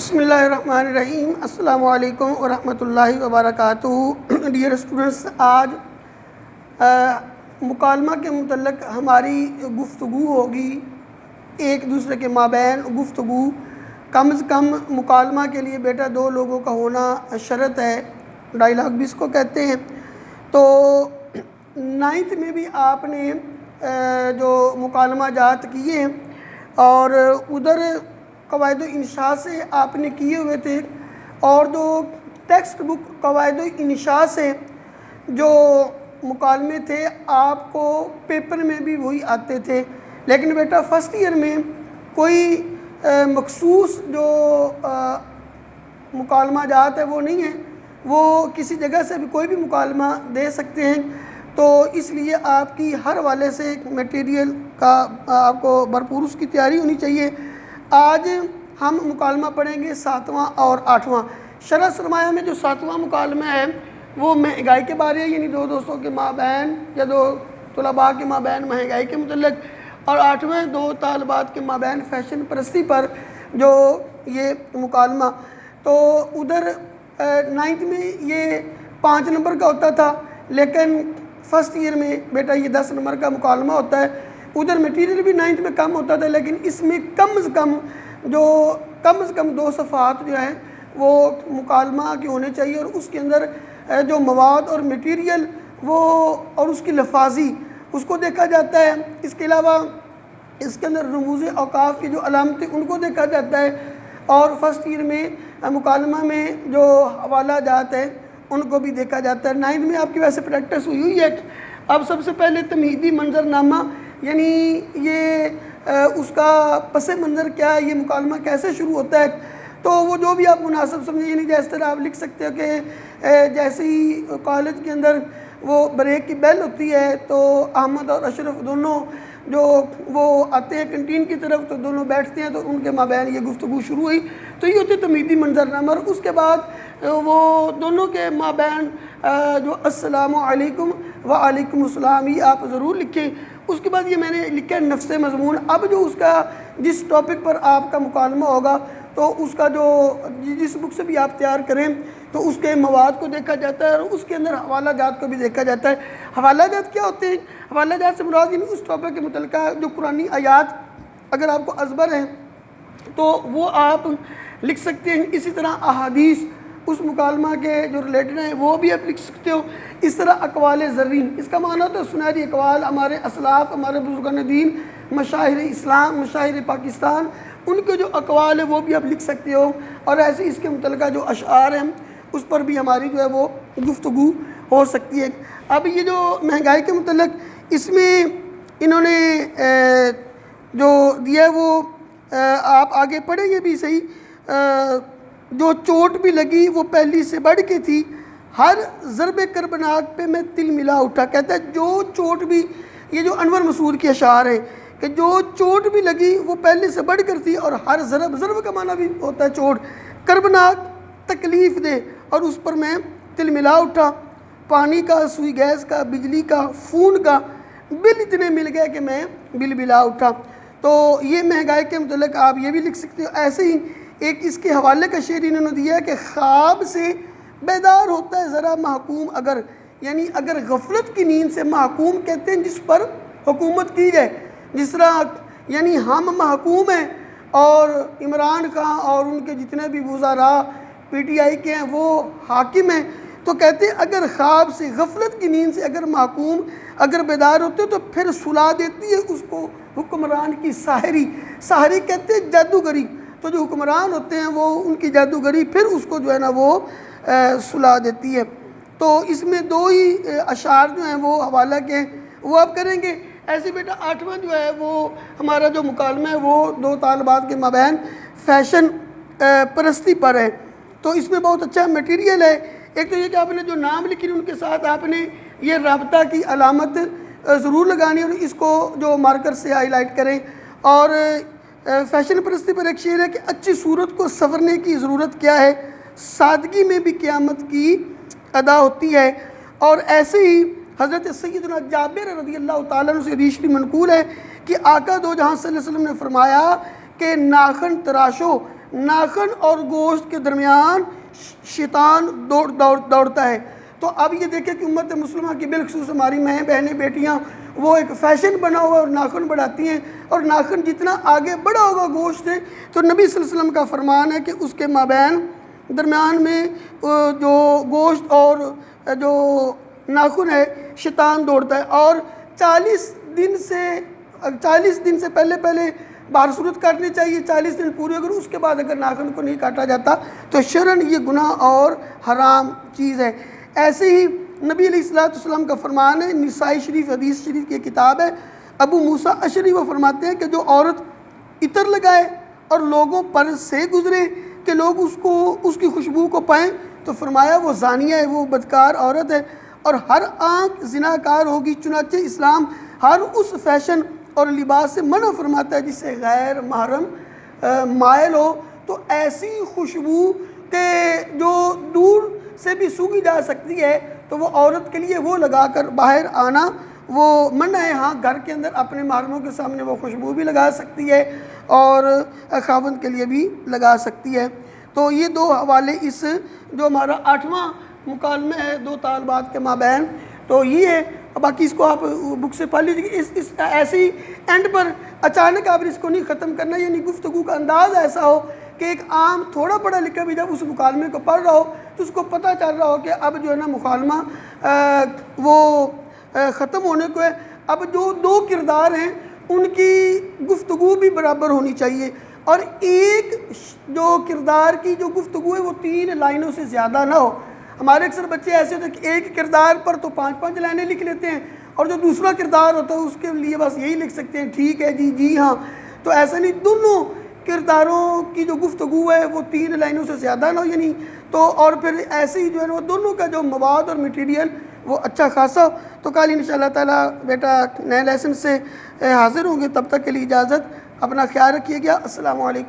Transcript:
بسم اللہ الرحمن الرحیم۔ السلام علیکم ورحمۃ اللہ وبرکاتہ۔ ڈیئر اسٹوڈنٹس، آج مکالمہ کے متعلق ہماری گفتگو ہوگی، ایک دوسرے کے مابین گفتگو۔ کم از کم مکالمہ کے لیے بیٹا دو لوگوں کا ہونا شرط ہے، ڈائلاگ بھی اس کو کہتے ہیں۔ تو 9th میں بھی آپ نے جو مکالمہ جات کیے ہیں اور ادھر قواعد انشاء سے آپ نے کیے ہوئے تھے، اور جو ٹیکسٹ بک قواعد انشاء سے جو مکالمے تھے آپ کو پیپر میں بھی وہی آتے تھے، لیکن بیٹا فرسٹ ایئر میں کوئی مخصوص جو مکالمہ جات ہے وہ نہیں ہے، وہ کسی جگہ سے بھی کوئی بھی مکالمہ دے سکتے ہیں۔ تو اس لیے آپ کی ہر حوالے سے میٹیریل کا آپ کو بھرپور اس کی تیاری ہونی چاہیے۔ آج ہم مکالمہ پڑھیں گے 7واں اور 8واں۔ شرح سرمایہ میں جو 7واں مکالمہ ہے وہ مہنگائی کے بارے، یعنی دو دوستوں کے مابین یا دو طلباء کے مابین مہنگائی کے متعلق، اور 8ویں دو طالبات کے مابین فیشن پرستی پر جو یہ مکالمہ۔ تو ادھر 9th میں یہ 5 نمبر کا ہوتا تھا، لیکن فرسٹ ایئر میں بیٹا یہ 10 نمبر کا مکالمہ ہوتا ہے۔ ادھر میٹیریل بھی 9th میں کم ہوتا تھا، لیکن اس میں کم از کم 2 صفحات جو ہیں وہ مکالمہ کے ہونے چاہیے، اور اس کے اندر جو مواد اور میٹیریل وہ اور اس کی لفاظی اس کو دیکھا جاتا ہے۔ اس کے علاوہ اس کے اندر رموز اوقاف کی جو علامتیں ان کو دیکھا جاتا ہے، اور فرسٹ ایئر میں مکالمہ میں جو حوالہ جات ہیں ان کو بھی دیکھا جاتا ہے۔ 9th میں آپ کی ویسے پریکٹس ہوئی ہے۔ اب سب سے پہلے تمہیدی منظر نامہ، یعنی یہ اس کا پس منظر کیا ہے، یہ مکالمہ کیسے شروع ہوتا ہے، تو وہ جو بھی آپ مناسب سمجھیں، یعنی جس طرح آپ لکھ سکتے ہو کہ جیسے ہی کالج کے اندر وہ بریک کی بیل ہوتی ہے تو احمد اور اشرف دونوں جو وہ آتے ہیں کینٹین کی طرف، تو دونوں بیٹھتے ہیں، تو ان کے مابین یہ گفتگو شروع ہوئی، تو یہ ہوتی ہے تمہیدی منظر نامہ۔ اور اس کے بعد وہ دونوں کے مابین جو السلام علیکم وعلیکم السلام یہ آپ ضرور لکھیں۔ اس کے بعد یہ میں نے لکھا ہے نفس مضمون۔ اب جو اس کا جس ٹاپک پر آپ کا مکالمہ ہوگا تو اس کا جو جس بک سے بھی آپ تیار کریں تو اس کے مواد کو دیکھا جاتا ہے، اور اس کے اندر حوالہ جات کو بھی دیکھا جاتا ہے۔ حوالہ جات کیا ہوتے ہیں؟ حوالہ جات سے مراد یعنی اس ٹاپک کے متعلقہ جو قرآنی آیات اگر آپ کو ازبر ہیں تو وہ آپ لکھ سکتے ہیں۔ اسی طرح احادیث اس مکالمہ کے جو ریلیٹڈ ہیں وہ بھی آپ لکھ سکتے ہو۔ اس طرح اقوال زرین، اس کا معنی ہوتا ہے سنہری اقوال، ہمارے اسلاف، ہمارے بزرگان دین، مشاہیر اسلام، مشاہیر پاکستان، ان کے جو اقوال ہیں وہ بھی آپ لکھ سکتے ہو، اور ایسے اس کے متعلقہ جو اشعار ہیں اس پر بھی ہماری جو ہے وہ گفتگو ہو سکتی ہے۔ اب یہ جو مہنگائی کے متعلق اس میں انہوں نے جو دیا ہے وہ آپ آگے پڑھیں گے بھی صحیح۔ جو چوٹ بھی لگی وہ پہلی سے بڑھ کے تھی، ہر ضرب کربناک پہ میں تل ملا اٹھا۔ کہتا ہے جو چوٹ بھی، یہ جو انور مسعود کے اشعار ہیں کہ جو چوٹ بھی لگی وہ پہلے سے بڑھ کر تھی، اور ہر ضرب کا معنی بھی ہوتا ہے چوٹ، کربناک تکلیف دے، اور اس پر میں تل ملا اٹھا۔ پانی کا، سوئی گیس کا، بجلی کا، خون کا، بل اتنے مل گئے کہ میں بل بلا اٹھا۔ تو یہ مہنگائی کے متعلق آپ یہ بھی لکھ سکتے ہو۔ ایسے ہی ایک اس کے حوالے کا شعر انہوں نے دیا ہے کہ خواب سے بیدار ہوتا ہے ذرا محکوم اگر، یعنی اگر غفلت کی نیند سے محکوم کہتے ہیں جس پر حکومت کی جائے، جس طرح یعنی ہم محکوم ہیں اور عمران خان اور ان کے جتنے بھی وزراء پی ٹی آئی کے ہیں وہ حاکم ہیں، تو کہتے ہیں اگر خواب سے، غفلت کی نیند سے اگر محکوم اگر بیدار ہوتے تو پھر سلا دیتی ہے اس کو حکمران کی ساحری۔ ساحری کہتے ہیں جادوگری، تو جو حکمران ہوتے ہیں وہ ان کی جادوگری پھر اس کو جو ہے نا وہ سلا دیتی ہے۔ تو اس میں 2 ہی اشعار جو ہیں وہ حوالہ کے ہیں، وہ آپ کریں گے۔ ایسے بیٹا 8واں جو ہے وہ ہمارا جو مکالمہ ہے وہ 2 طالبات کے مابین فیشن پرستی پر ہے۔ تو اس میں بہت اچھا میٹیریل ہے۔ ایک تو یہ کہ آپ نے جو نام لکھی ان کے ساتھ آپ نے یہ رابطہ کی علامت ضرور لگانی، اور اس کو جو مارکر سے ہائی لائٹ کریں۔ اور فیشن پرستی پر ایک شعر ہے کہ اچھی صورت کو سنورنے کی ضرورت کیا ہے، سادگی میں بھی قیامت کی ادا ہوتی ہے۔ اور ایسے ہی حضرت سیدنا جابر رضی اللہ تعالیٰ عنہ سے حدیث منقول ہے کہ آقا دو جہاں صلی اللہ علیہ وسلم نے فرمایا کہ ناخن تراشو ناخن اور گوشت کے درمیان شیطان دوڑتا ہے۔ تو اب یہ دیکھیں کہ امت مسلمہ کی بالخصوص ہماری مائیں بہنیں بیٹیاں وہ ایک فیشن بنا ہوا اور ناخن بڑھاتی ہیں، اور ناخن جتنا آگے بڑھا ہوگا گوشت سے، تو نبی صلی اللہ علیہ وسلم کا فرمان ہے کہ اس کے مابین درمیان میں جو گوشت اور جو ناخن ہے شیطان دوڑتا ہے، اور 40 دن سے پہلے بار صورت کاٹنی چاہیے۔ 40 دن پورے اگر اس کے بعد اگر ناخن کو نہیں کاٹا جاتا تو شرعاً یہ گناہ اور حرام چیز ہے۔ ایسے ہی نبی علیہ السلام کا فرمان ہے، نسائی شریف حدیث شریف کی کتاب ہے، ابو موسیٰ اشعری وہ فرماتے ہیں کہ جو عورت عطر لگائے اور لوگوں پر سے گزرے کہ لوگ اس کی خوشبو کو پائیں، تو فرمایا وہ زانیہ ہے، وہ بدکار عورت ہے، اور ہر آنکھ زناکار ہوگی۔ چنانچہ اسلام ہر اس فیشن اور لباس سے منع فرماتا ہے جس سے غیر محرم مائل ہو۔ تو ایسی خوشبو کہ جو دور سے بھی سونگھی جا سکتی ہے تو وہ عورت کے لیے وہ لگا کر باہر آنا وہ منع ہے۔ ہاں گھر کے اندر اپنے محرموں کے سامنے وہ خوشبو بھی لگا سکتی ہے اور خاوند کے لیے بھی لگا سکتی ہے۔ تو یہ دو حوالے اس جو ہمارا 8واں مکالمہ ہے دو طالبات کے مابین، تو یہ ہے۔ باقی اس کو آپ بک سے پڑھ لیجیے۔ اس ایسے ہی اینڈ پر اچانک آپ اس کو نہیں ختم کرنا، یعنی گفتگو کا انداز ایسا ہو کہ ایک عام تھوڑا پڑھا لکھا بھی جب اس مکالمے کو پڑھ رہا ہو تو اس کو پتہ چل رہا ہو کہ اب جو ہے نا مکالمہ وہ ختم ہونے کو ہے۔ اب جو دو کردار ہیں ان کی گفتگو بھی برابر ہونی چاہیے، اور ایک جو کردار کی جو گفتگو ہے وہ 3 لائنوں سے زیادہ نہ ہو۔ ہمارے اکثر بچے ایسے ہوتے ہیں کہ ایک کردار پر تو 5 لائنیں لکھ لیتے ہیں، اور جو دوسرا کردار ہوتا ہے اس کے لیے بس یہی لکھ سکتے ہیں ٹھیک ہے جی، جی ہاں۔ تو ایسا نہیں، دونوں کرداروں کی جو گفتگو ہے وہ 3 لائنوں سے زیادہ نہ ہو، یعنی تو اور پھر ایسے ہی جو ہے نا دونوں کا جو مواد اور میٹیریل وہ اچھا خاصا۔ تو کل انشاءاللہ تعالیٰ بیٹا نئے لیسن سے حاضر ہوں گے، تب تک کے لیے اجازت، اپنا خیال رکھیے گا۔ السلام علیکم۔